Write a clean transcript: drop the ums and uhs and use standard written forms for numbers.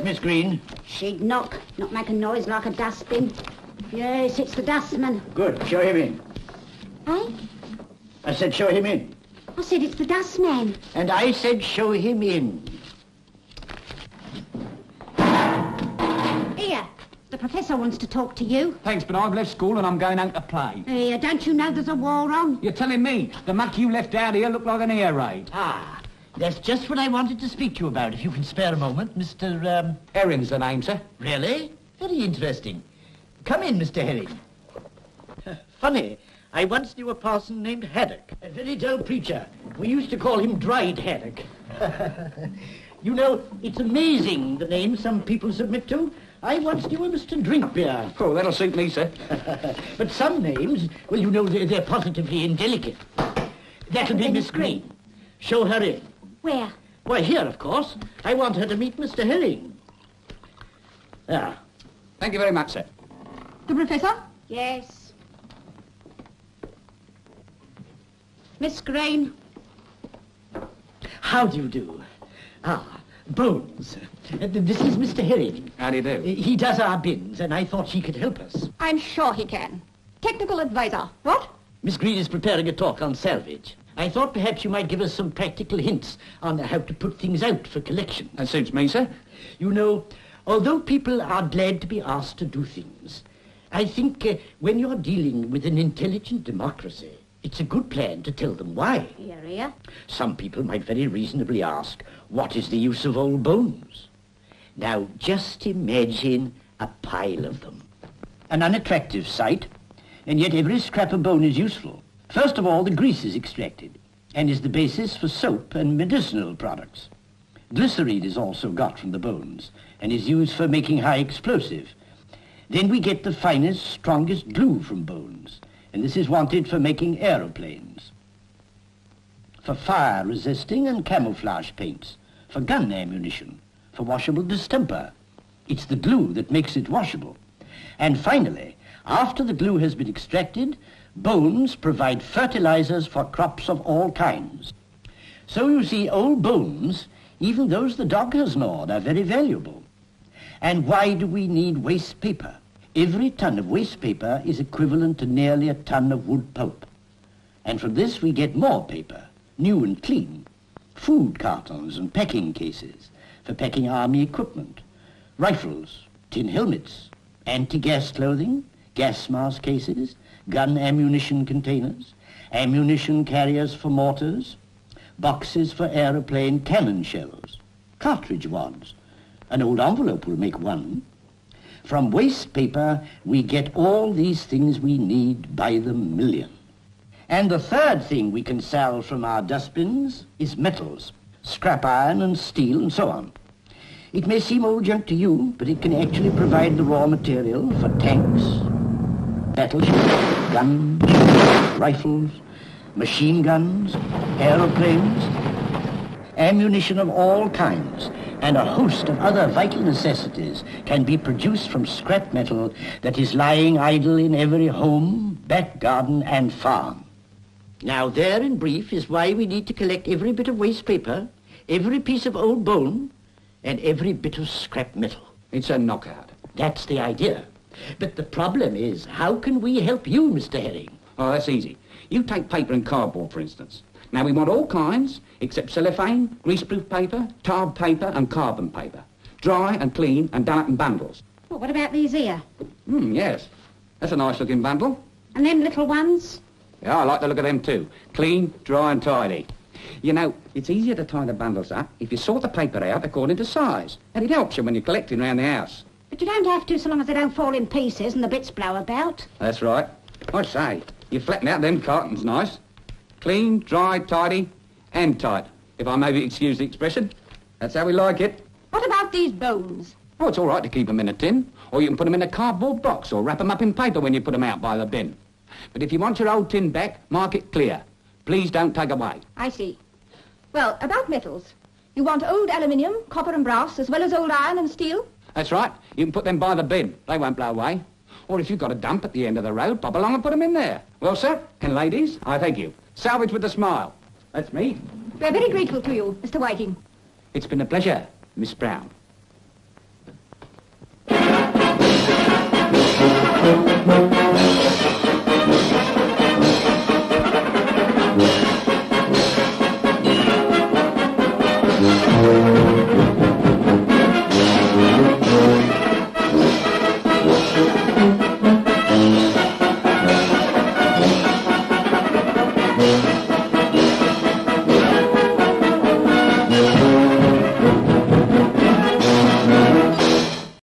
Miss Green? She'd knock, not make a noise like a dustbin. Yes, it's the dustman. Good, show him in. Eh? I said show him in. I said it's the dustman. And I said show him in. Here, the professor wants to talk to you. Thanks, but I've left school and I'm going out to play. Here, don't you know there's a war on? You're telling me the muck you left out here looked like an air raid? Ah. That's just what I wanted to speak to you about, if you can spare a moment, Mr. Herring's the name, sir. Really? Very interesting. Come in, Mr. Herring. Funny, I once knew a parson named Haddock, a very dull preacher. We used to call him Dried Haddock. You know, it's amazing the names some people submit to. I once knew a Mr. Drinkbeer. Oh, that'll suit me, sir. But some names, well, you know, they're positively indelicate. That'll be Miss Green. Show her in. Where? Why, here, of course. I want her to meet Mr. Herring. Ah. Thank you very much, sir. The professor? Yes. Miss Green. How do you do? Ah, Bones. This is Mr. Herring. How do you do? He does our bins, and I thought she could help us. I'm sure he can. Technical advisor. What? Miss Green is preparing a talk on salvage. I thought perhaps you might give us some practical hints on how to put things out for collection. That suits me, sir. You know, although people are glad to be asked to do things, I think when you're dealing with an intelligent democracy, it's a good plan to tell them why. Here, here. Some people might very reasonably ask, what is the use of old bones? Now, just imagine a pile of them. An unattractive sight, and yet every scrap of bone is useful. First of all, the grease is extracted and is the basis for soap and medicinal products. Glycerine is also got from the bones and is used for making high explosive. Then we get the finest, strongest glue from bones, and this is wanted for making aeroplanes, for fire resisting and camouflage paints, for gun ammunition, for washable distemper. It's the glue that makes it washable. And finally, after the glue has been extracted, bones provide fertilizers for crops of all kinds. So you see, old bones, even those the dog has gnawed, are very valuable. And why do we need waste paper? Every ton of waste paper is equivalent to nearly a ton of wood pulp. And from this we get more paper, new and clean, food cartons and packing cases for packing army equipment, rifles, tin helmets, anti-gas clothing, gas mask cases, gun ammunition containers, ammunition carriers for mortars, boxes for aeroplane cannon shells, cartridge wads. An old envelope will make one. From waste paper, we get all these things we need by the million. And the third thing we can sell from our dustbins is metals, scrap iron and steel and so on. It may seem old junk to you, but it can actually provide the raw material for tanks, battleships, guns, rifles, machine guns, aeroplanes, ammunition of all kinds, and a host of other vital necessities can be produced from scrap metal that is lying idle in every home, back garden, and farm. Now, there in brief is why we need to collect every bit of waste paper, every piece of old bone, and every bit of scrap metal. It's a knockout. That's the idea. But the problem is, how can we help you, Mr. Herring? Oh, that's easy. You take paper and cardboard, for instance. Now, we want all kinds, except cellophane, greaseproof paper, tarred paper, and carbon paper. Dry and clean and done up in bundles. Well, what about these here? Yes. That's a nice-looking bundle. And them little ones? Yeah, I like the look of them too. Clean, dry and tidy. You know, it's easier to tie the bundles up if you sort the paper out according to size. And it helps you when you're collecting around the house. But you don't have to so long as they don't fall in pieces and the bits blow about. That's right. I say, you flatten out them cartons nice. Clean, dry, tidy, and tight, if I may excuse the expression. That's how we like it. What about these bones? Oh, it's all right to keep them in a tin, or you can put them in a cardboard box or wrap them up in paper when you put them out by the bin. But if you want your old tin back, mark it clear. Please don't take away. I see. Well, about metals. You want old aluminium, copper and brass, as well as old iron and steel? That's right. You can put them by the bin. They won't blow away. Or if you've got a dump at the end of the road, pop along and put them in there. Well, sir, and ladies, I thank you. Salvage with a smile. That's me. We're very grateful to you, Mr. Whiting. It's been a pleasure, Miss Brown.